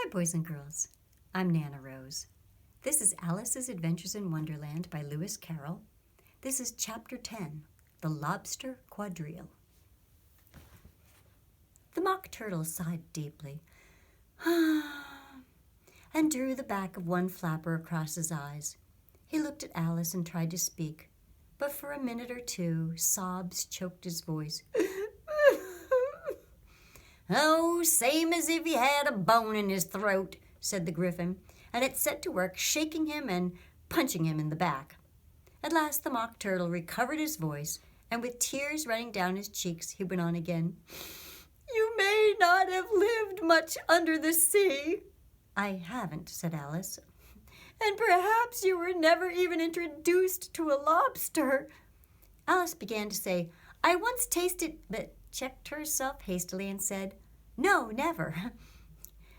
boys and girls. I'm Nana Rose. This is Alice's Adventures in Wonderland by Lewis Carroll. This is Chapter 10, The Lobster Quadrille. The Mock Turtle sighed deeply and drew the back of one flapper across his eyes. He looked at Alice and tried to speak, but for a minute or two, sobs choked his voice. "Oh, same as if he had a bone in his throat," said the Gryphon, and it set to work shaking him and punching him in the back. At last the Mock Turtle recovered his voice, and with tears running down his cheeks, he went on again. "You may not have lived much under the sea." "I haven't," said Alice. "And perhaps you were never even introduced to a lobster." Alice began to say, "I once tasted," but checked herself hastily and said, "No, never."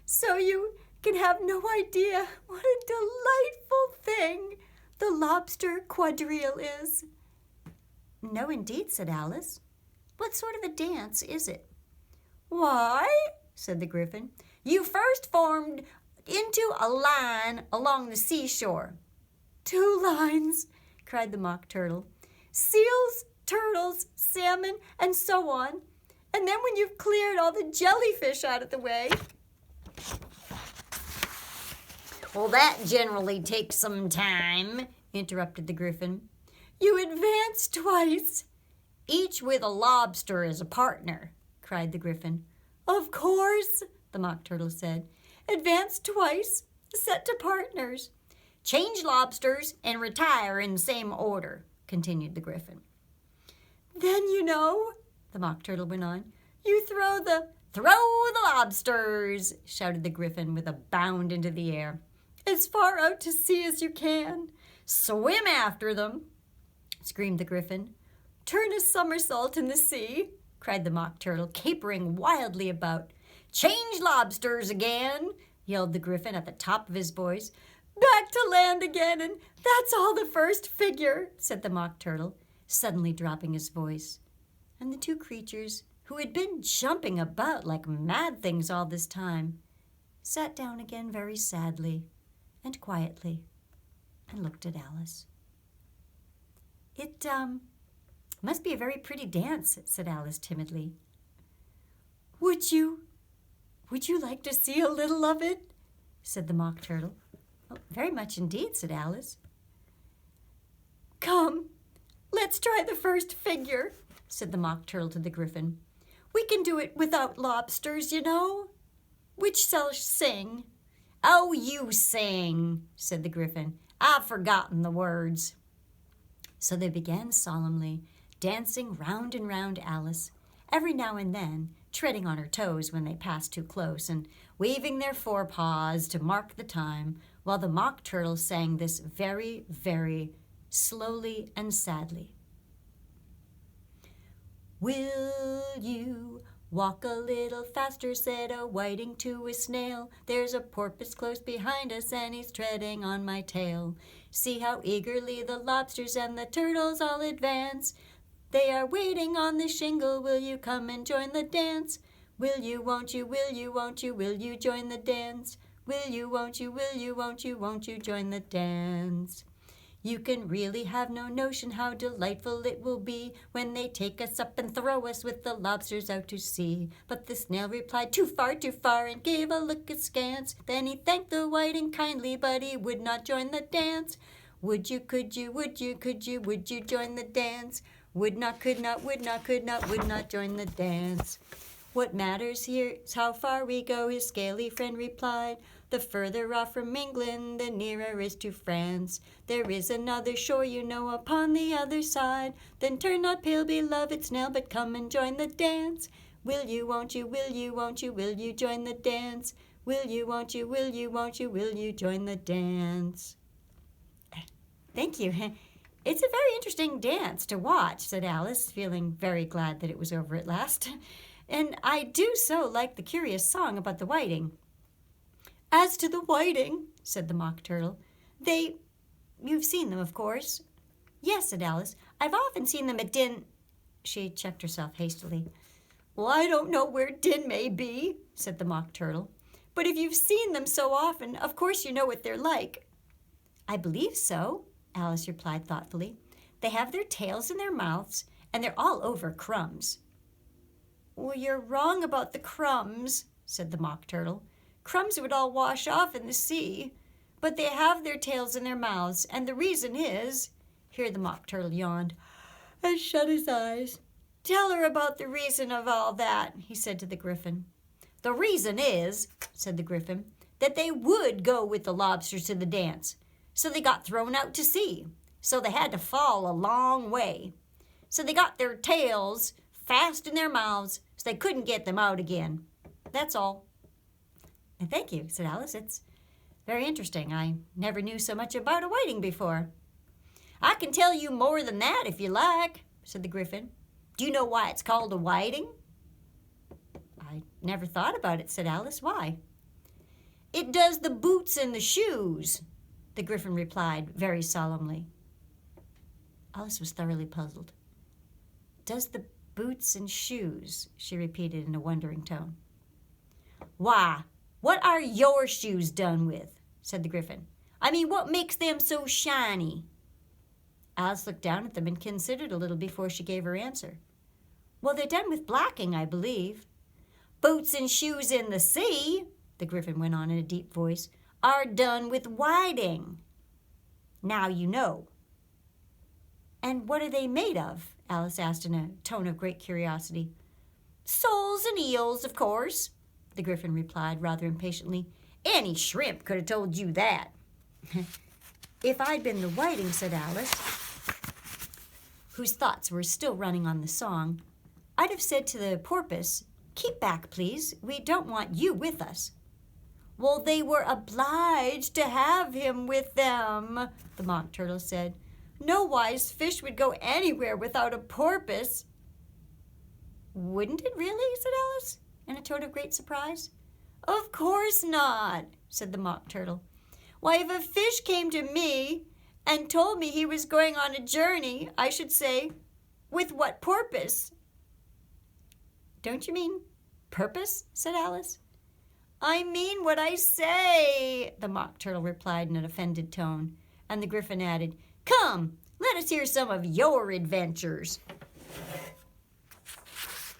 "So you can have no idea what a delightful thing the lobster quadrille is." "No, indeed," said Alice. "What sort of a dance is it?" "Why," said the Gryphon, "you first formed into a line along the seashore." "Two lines," cried the Mock Turtle. "Seals, turtles, salmon, and so on. And then when you've cleared all the jellyfish out of the way..." "Well, that generally takes some time," interrupted the Gryphon. "You advance twice." "Each with a lobster as a partner," cried the Gryphon. "Of course," the Mock Turtle said. "Advance twice, set to partners." "Change lobsters and retire in the same order," continued the Gryphon. "Then you know," the Mock Turtle went on, "you throw the lobsters," shouted the Gryphon with a bound into the air, "as far out to sea as you can." "Swim after them," screamed the Gryphon. "Turn a somersault in the sea," cried the Mock Turtle, capering wildly about. "Change lobsters again," yelled the Gryphon at the top of his voice. "Back to land again, and that's all the first figure," said the Mock Turtle, suddenly dropping his voice. And the two creatures, who had been jumping about like mad things all this time, sat down again very sadly and quietly and looked at Alice. "It must be a very pretty dance," said Alice timidly. Would you like to see a little of it?" said the Mock Turtle. "Oh, very much indeed," said Alice. "Come, let's try the first figure," said the Mock Turtle to the Gryphon. "We can do it without lobsters, you know. Which shall sing?" "Oh, you sing," said the Gryphon. "I've forgotten the words." So they began solemnly, dancing round and round Alice, every now and then treading on her toes when they passed too close, and waving their forepaws to mark the time, while the Mock Turtle sang this very, very slowly and sadly. "Will you walk a little faster," said a whiting to a snail. "There's a porpoise close behind us, and he's treading on my tail. See how eagerly the lobsters and the turtles all advance. They are waiting on the shingle. Will you come and join the dance? Will you, won't you, will you, won't you, will you join the dance? Will you, won't you, will you, won't you join the dance? You can really have no notion how delightful it will be when they take us up and throw us with the lobsters out to sea." But the snail replied, too far, and gave a look askance. Then he thanked the whiting kindly, but he would not join the dance. Would you, could you, would you, could you, would you join the dance? Would not, could not, would not, could not, would not join the dance. "What matters here is how far we go," his scaly friend replied. "The further off from England, the nearer is to France. There is another shore, you know, upon the other side. Then turn not pale, beloved snail, but come and join the dance. Will you, won't you, will you, won't you, will you join the dance? Will you, won't you, will you, won't you, will you join the dance?" "Thank you. It's a very interesting dance to watch," said Alice, feeling very glad that it was over at last. "And I do so like the curious song about the whiting." "As to the whiting," said the Mock Turtle, you've seen them, of course." "Yes," said Alice. "I've often seen them at She checked herself hastily. "Well, I don't know where Din may be," said the Mock Turtle. But if you've seen them so often, of course you know what they're like. I believe so, Alice replied thoughtfully. They have their tails in their mouths, and they're all over crumbs. Well, you're wrong about the crumbs, said the Mock Turtle. Crumbs would all wash off in the sea. But they have their tails in their mouths, and the reason is... Here the Mock Turtle yawned and shut his eyes. Tell her about the reason of all that, he said to the Griffin. The reason is, said the Griffin, that they would go with the lobsters to the dance. So they got thrown out to sea. So they had to fall a long way. So they got their tails fast in their mouths, so they couldn't get them out again. That's all. And thank you, said Alice. It's very interesting. I never knew so much about a whiting before. I can tell you more than that if you like, said the Griffin. Do you know why it's called a whiting? I never thought about it, said Alice. Why? It does the boots and the shoes, the Griffin replied very solemnly. Alice was thoroughly puzzled. Does the boots and shoes, she repeated in a wondering tone. Why, what are your shoes done with? Said the Griffin. I mean, what makes them so shiny? Alice looked down at them and considered a little before she gave her answer. Well, they're done with blacking, I believe. Boots and shoes in the sea, the Griffin went on in a deep voice, are done with whiting. Now you know. And what are they made of? Alice asked in a tone of great curiosity. Soles and eels, of course, the Griffin replied rather impatiently. Any shrimp could have told you that. If I'd been the whiting, said Alice, whose thoughts were still running on the song, I'd have said to the porpoise, keep back, please. We don't want you with us. Well, they were obliged to have him with them, the Mock Turtle said. No wise fish would go anywhere without a porpoise. Wouldn't it really? Said Alice, in a tone of great surprise. Of course not, said the Mock Turtle. Why, if a fish came to me and told me he was going on a journey, I should say, with what purpose? Don't you mean purpose? Said Alice. I mean what I say, the Mock Turtle replied in an offended tone, and the Griffin added, Come, let us hear some of your adventures.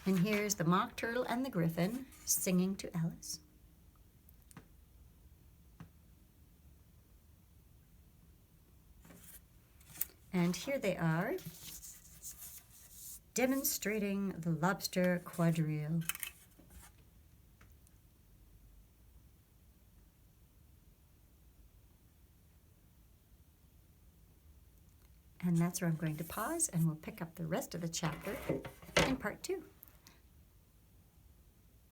And here's the Mock Turtle and the Griffin singing to Alice. And here they are, demonstrating the lobster quadrille. And that's where I'm going to pause, and we'll pick up the rest of the chapter in part 2.